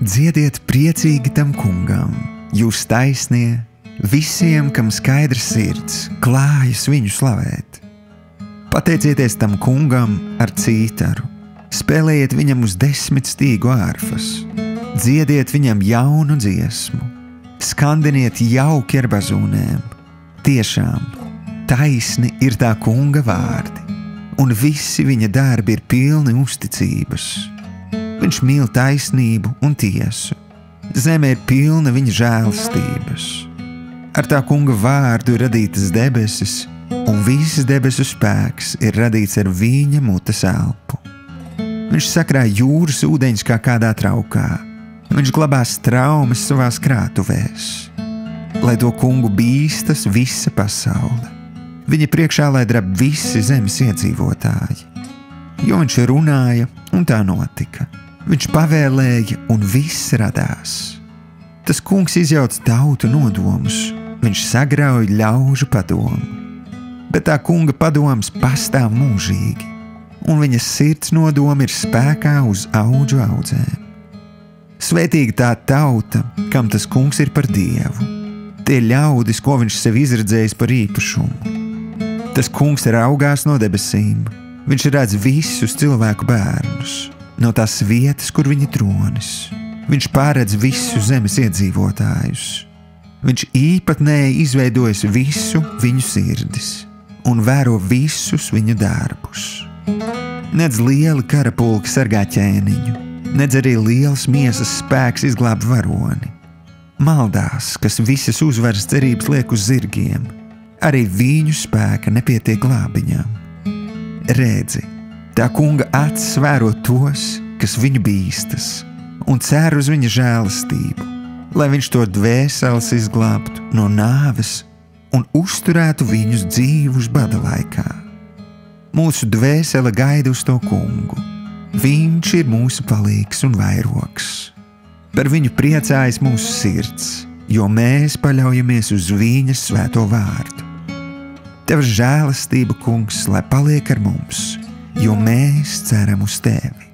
Dziediet priecīgi tam kungam, jūs taisnie, visiem, kam skaidrs sirds, klājas viņu slavēt. Pateicieties tam kungam ar cītaru, spēlējiet viņam uz 10 stīgu ārfas, dziediet viņam jaunu dziesmu, skandiniet jauki ar bazūnēm. Tiešām, taisni ir tā kunga vārdi, un visi viņa darbi ir pilni uzticības. Viņš mīl taisnību un tiesu. Zeme ir pilna viņa žēlstības. Ar tā kunga vārdu ir radītas debesis, un visas debesu spēks ir radīts ar viņa mutes elpu. Viņš sakrāja jūras ūdeņus kā kādā traukā. Viņš glabās traumas savās krātuvēs. Lai to kungu bīstas visa pasaule. Viņa priekšā lai drab visi zemes iedzīvotāji. Jo viņš runāja, un tā notika. Viņš pavēlēja, un viss radās. Tas kungs izjauc tautu nodomus, viņš sagrauj ļaužu padomu. Bet tā kunga padoms pastāv mūžīgi, un viņa sirds nodomi ir spēkā uz audžu audzēm. Svētīga tā tauta, kam tas kungs ir par dievu. Tie ļaudis, ko viņš sev izredzējis par īpašumu. Tas kungs raugās no debesīm, viņš redz visus cilvēku bērnus. No tās vietas, kur viņi tronis. Viņš pārredz visu zemes iedzīvotājus. Viņš īpatnēji izveidojis visu viņu sirdis un vēro visus viņu darbus. Nedz lieli karapulki sargā ķēniņu, nedz arī liels miesas spēks izglāb varoni. Maldās, kas visas uzvaras cerības liek uz zirgiem, arī viņu spēka nepietiek glābiņām. Redzi, tā kunga acis vēro tos, kas viņu bīstas, un cer uz viņa žēlastību, lai viņš to dvēseles izglābtu no nāves un uzturētu viņus dzīvus bada laikā. Mūsu dvēsele gaida uz to kungu. Viņš ir mūsu palīgs un vairogs. Par viņu priecājas mūsu sirds, jo mēs paļaujamies uz viņa svēto vārdu. Tava žēlastība, kungs, lai paliek ar mums, jo mēs ceram uz tevi.